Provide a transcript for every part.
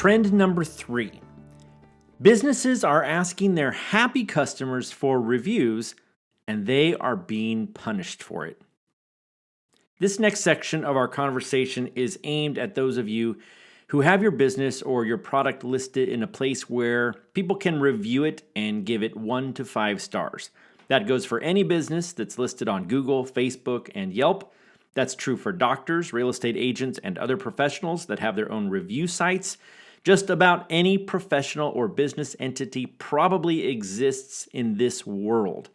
Trend number 3. Businesses are asking their happy customers for reviews, and they are being punished for it. This next section of our conversation is aimed at those of you who have your business or your product listed in a place where people can review it and give it 1 to 5 stars. That goes for any business that's listed on Google, Facebook, and Yelp. That's true for doctors, real estate agents, and other professionals that have their own review sites. Just about any professional or business entity probably exists in this world.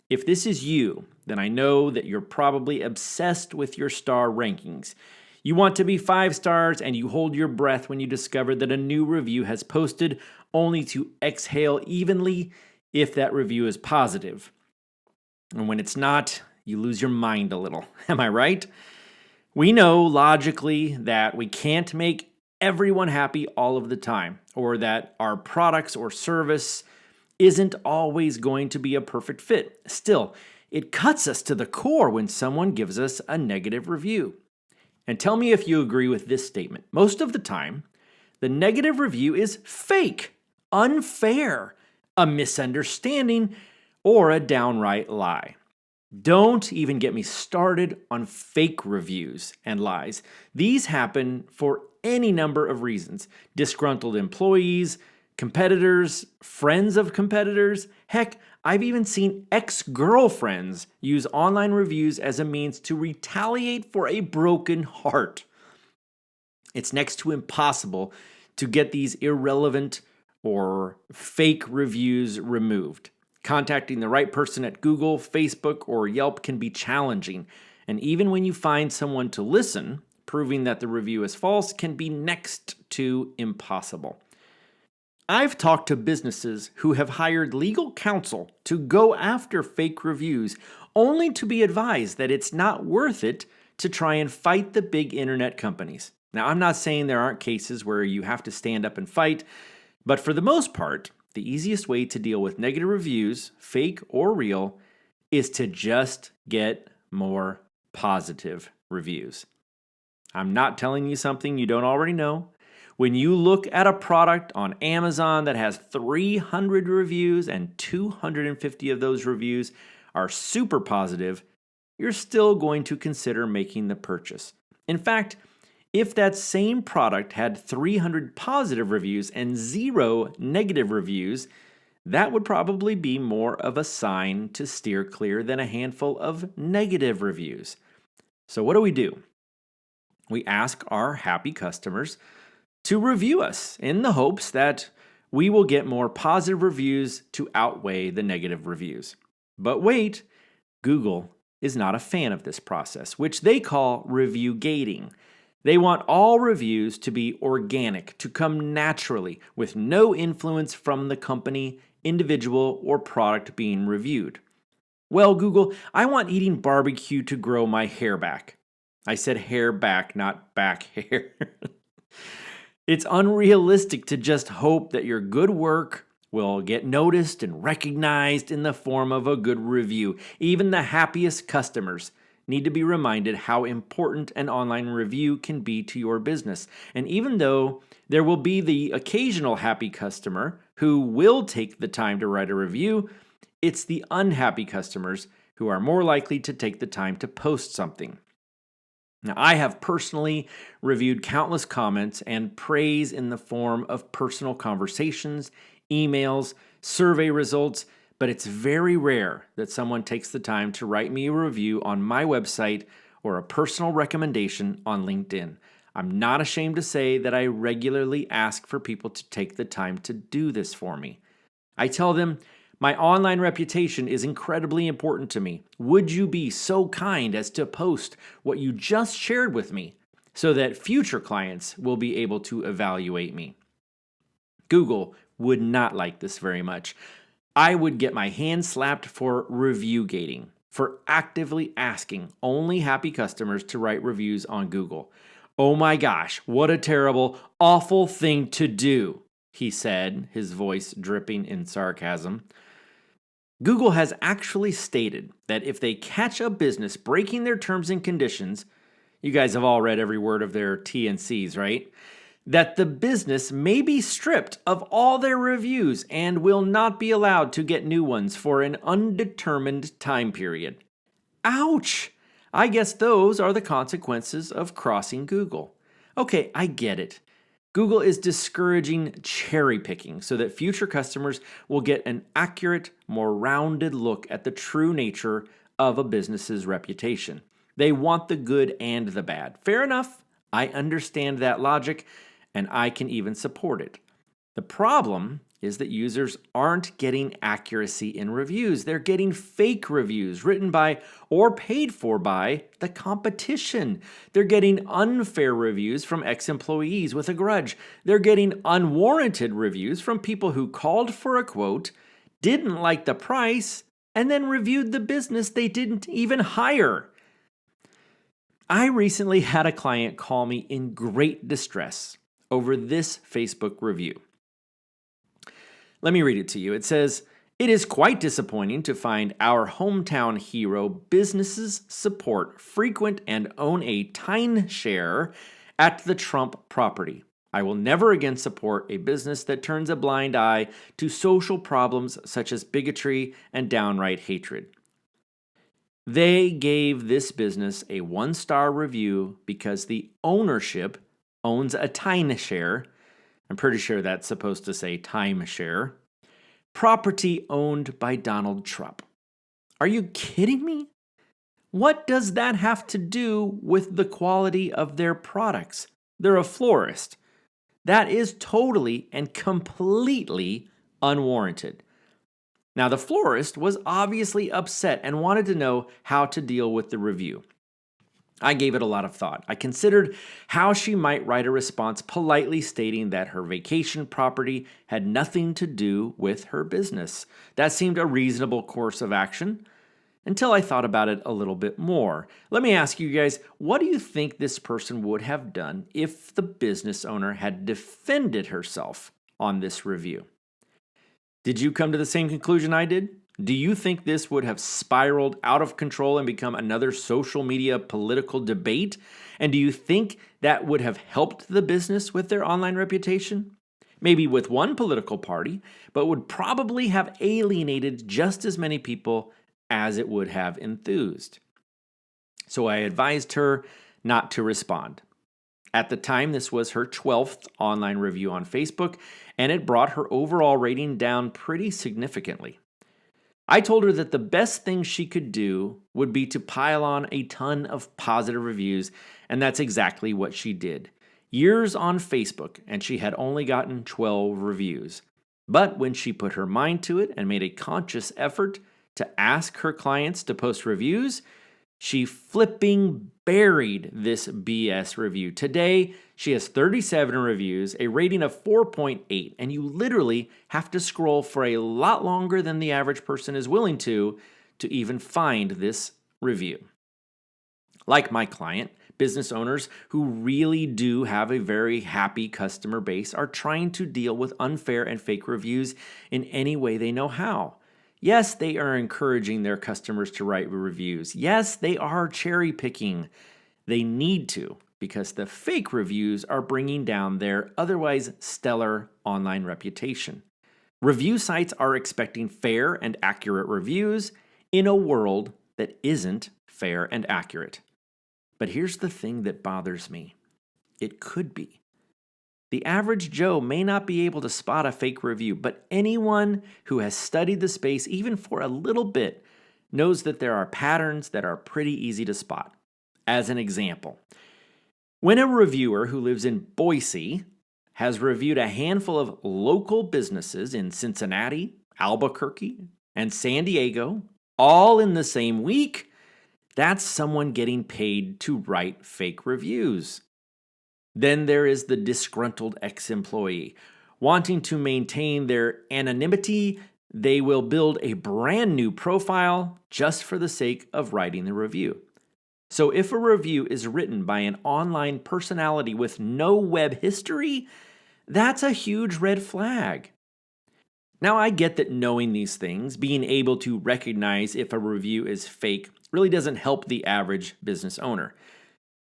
If this is you, then I know that you're probably obsessed with your star rankings. You want to be 5 stars and you hold your breath when you discover that a new review has posted, only to exhale evenly if that review is positive. And when it's not, you lose your mind a little. Am I right? We know logically that we can't make everyone happy all of the time, or that our products or service isn't always going to be a perfect fit. Still, it cuts us to the core when someone gives us a negative review. And tell me if you agree with this statement. Most of the time, the negative review is fake, unfair, a misunderstanding, or a downright lie. Don't even get me started on fake reviews and lies. These happen for any number of reasons. Disgruntled employees, competitors, friends of competitors. Heck, I've even seen ex-girlfriends use online reviews as a means to retaliate for a broken heart. It's next to impossible to get these irrelevant or fake reviews removed. Contacting the right person at Google, Facebook, or Yelp can be challenging. And even when you find someone to listen, proving that the review is false can be next to impossible. I've talked to businesses who have hired legal counsel to go after fake reviews, only to be advised that it's not worth it to try and fight the big internet companies. Now, I'm not saying there aren't cases where you have to stand up and fight, but for the most part, the easiest way to deal with negative reviews, fake or real, is to just get more positive reviews. I'm not telling you something you don't already know. When you look at a product on Amazon that has 300 reviews and 250 of those reviews are super positive, you're still going to consider making the purchase. In fact, if that same product had 300 positive reviews and 0 negative reviews, that would probably be more of a sign to steer clear than a handful of negative reviews. So what do? We ask our happy customers to review us in the hopes that we will get more positive reviews to outweigh the negative reviews. But wait, Google is not a fan of this process, which they call review gating. They want all reviews to be organic, to come naturally, with no influence from the company, individual, or product being reviewed. Well, Google, I want eating barbecue to grow my hair back. I said hair back, not back hair. It's unrealistic to just hope that your good work will get noticed and recognized in the form of a good review. Even the happiest customers need to be reminded how important an online review can be to your business. And even though there will be the occasional happy customer who will take the time to write a review, it's the unhappy customers who are more likely to take the time to post something. Now, I have personally reviewed countless comments and praise in the form of personal conversations, emails, survey results, but it's very rare that someone takes the time to write me a review on my website or a personal recommendation on LinkedIn. I'm not ashamed to say that I regularly ask for people to take the time to do this for me. I tell them, my online reputation is incredibly important to me. Would you be so kind as to post what you just shared with me so that future clients will be able to evaluate me? Google would not like this very much. I would get my hand slapped for review gating, for actively asking only happy customers to write reviews on Google. Oh my gosh, what a terrible, awful thing to do, he said, his voice dripping in sarcasm. Google has actually stated that if they catch a business breaking their terms and conditions, you guys have all read every word of their T&Cs, right? that the business may be stripped of all their reviews and will not be allowed to get new ones for an undetermined time period. Ouch! I guess those are the consequences of crossing Google. Okay, I get it. Google is discouraging cherry picking so that future customers will get an accurate, more rounded look at the true nature of a business's reputation. They want the good and the bad. Fair enough. I understand that logic, and I can even support it. The problem is that users aren't getting accuracy in reviews. They're getting fake reviews written by or paid for by the competition. They're getting unfair reviews from ex-employees with a grudge. They're getting unwarranted reviews from people who called for a quote, didn't like the price, and then reviewed the business they didn't even hire. I recently had a client call me in great distress over this Facebook review. Let me read it to you. It says, "It is quite disappointing to find our hometown hero businesses support frequent and own a timeshare at the Trump property. I will never again support a business that turns a blind eye to social problems such as bigotry and downright hatred." They gave this business a 1-star review because the ownership owns a timeshare. I'm pretty sure that's supposed to say timeshare. Property owned by Donald Trump. Are you kidding me? What does that have to do with the quality of their products? They're a florist. That is totally and completely unwarranted. Now, the florist was obviously upset and wanted to know how to deal with the review. I gave it a lot of thought. I considered how she might write a response politely stating that her vacation property had nothing to do with her business. That seemed a reasonable course of action until I thought about it a little bit more. Let me ask you guys, what do you think this person would have done if the business owner had defended herself on this review? Did you come to the same conclusion I did? Do you think this would have spiraled out of control and become another social media political debate? And do you think that would have helped the business with their online reputation? Maybe with one political party, but would probably have alienated just as many people as it would have enthused. So I advised her not to respond. At the time, this was her 12th online review on Facebook, and it brought her overall rating down pretty significantly. I told her that the best thing she could do would be to pile on a ton of positive reviews, and that's exactly what she did. Years on Facebook, and she had only gotten 12 reviews. But when she put her mind to it and made a conscious effort to ask her clients to post reviews, she flipping buried this BS review. Today, she has 37 reviews, a rating of 4.8, and you literally have to scroll for a lot longer than the average person is willing to even find this review. Like my client, business owners who really do have a very happy customer base are trying to deal with unfair and fake reviews in any way they know how. Yes, they are encouraging their customers to write reviews. Yes, they are cherry picking. They need to, because the fake reviews are bringing down their otherwise stellar online reputation. Review sites are expecting fair and accurate reviews in a world that isn't fair and accurate. But here's the thing that bothers me. It could be. The average Joe may not be able to spot a fake review, but anyone who has studied the space even for a little bit knows that there are patterns that are pretty easy to spot. As an example, when a reviewer who lives in Boise has reviewed a handful of local businesses in Cincinnati, Albuquerque, and San Diego, all in the same week, that's someone getting paid to write fake reviews. Then there is the disgruntled ex-employee. Wanting to maintain their anonymity, they will build a brand new profile just for the sake of writing the review. So if a review is written by an online personality with no web history, that's a huge red flag. Now, I get that knowing these things, being able to recognize if a review is fake, really doesn't help the average business owner.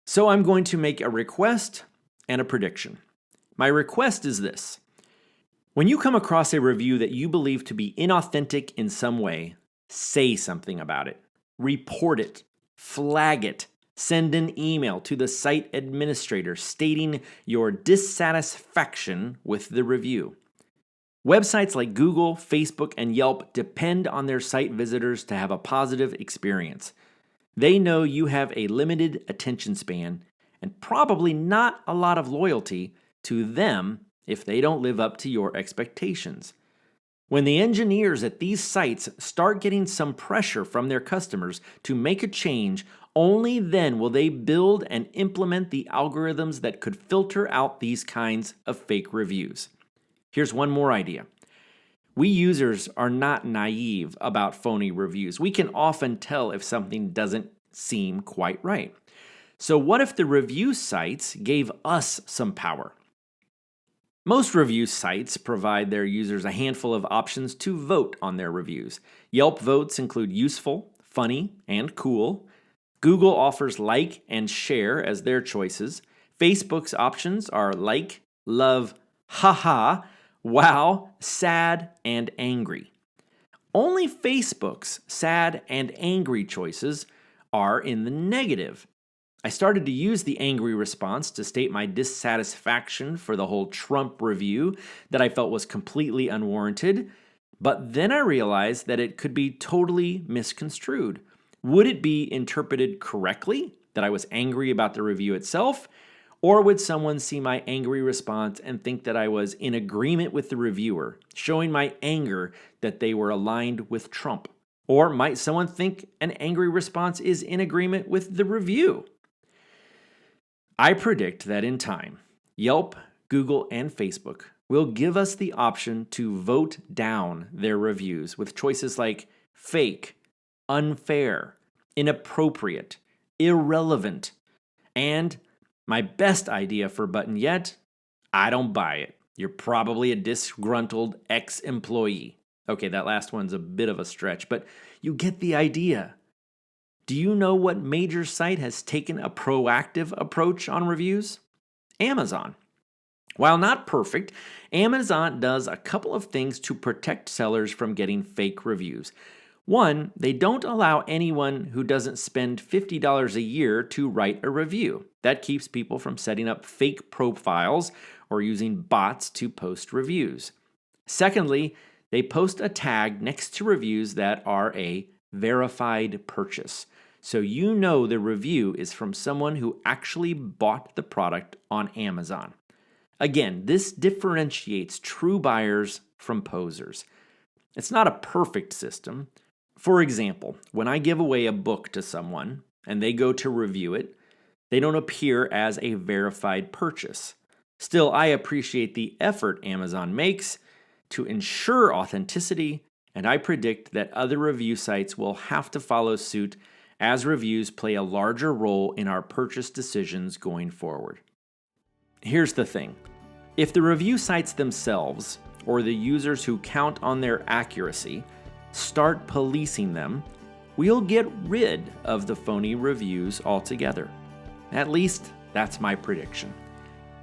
So I'm going to make a request and a prediction. My request is this. When you come across a review that you believe to be inauthentic in some way, say something about it. Report it. Flag it. Send an email to the site administrator stating your dissatisfaction with the review. Websites like Google, Facebook, and Yelp depend on their site visitors to have a positive experience. They know you have a limited attention span and probably not a lot of loyalty to them if they don't live up to your expectations. When the engineers at these sites start getting some pressure from their customers to make a change, only then will they build and implement the algorithms that could filter out these kinds of fake reviews. Here's one more idea. We users are not naive about phony reviews. We can often tell if something doesn't seem quite right. So what if the review sites gave us some power? Most review sites provide their users a handful of options to vote on their reviews. Yelp votes include useful, funny, and cool. Google offers like and share as their choices. Facebook's options are like, love, haha, wow, sad, and angry. Only Facebook's sad and angry choices are in the negative. I started to use the angry response to state my dissatisfaction for the whole Trump review that I felt was completely unwarranted, but then I realized that it could be totally misconstrued. Would it be interpreted correctly that I was angry about the review itself? Or would someone see my angry response and think that I was in agreement with the reviewer, showing my anger that they were aligned with Trump? Or might someone think an angry response is in agreement with the review? I predict that in time, Yelp, Google, and Facebook will give us the option to vote down their reviews with choices like fake, unfair, inappropriate, irrelevant, and my best idea for button yet, I don't buy it. You're probably a disgruntled ex-employee. Okay, that last one's a bit of a stretch, but you get the idea. Do you know what major site has taken a proactive approach on reviews? Amazon. While not perfect, Amazon does a couple of things to protect sellers from getting fake reviews. One, they don't allow anyone who doesn't spend $50 a year to write a review. That keeps people from setting up fake profiles or using bots to post reviews. Secondly, they post a tag next to reviews that are a verified purchase. So you know the review is from someone who actually bought the product on Amazon. Again, this differentiates true buyers from posers. It's not a perfect system. For example, when I give away a book to someone and they go to review it, they don't appear as a verified purchase. Still, I appreciate the effort Amazon makes to ensure authenticity, and I predict that other review sites will have to follow suit as reviews play a larger role in our purchase decisions going forward. Here's the thing. If the review sites themselves, or the users who count on their accuracy, start policing them, we'll get rid of the phony reviews altogether. At least, that's my prediction.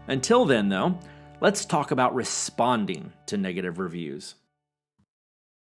Until then, though, let's talk about responding to negative reviews.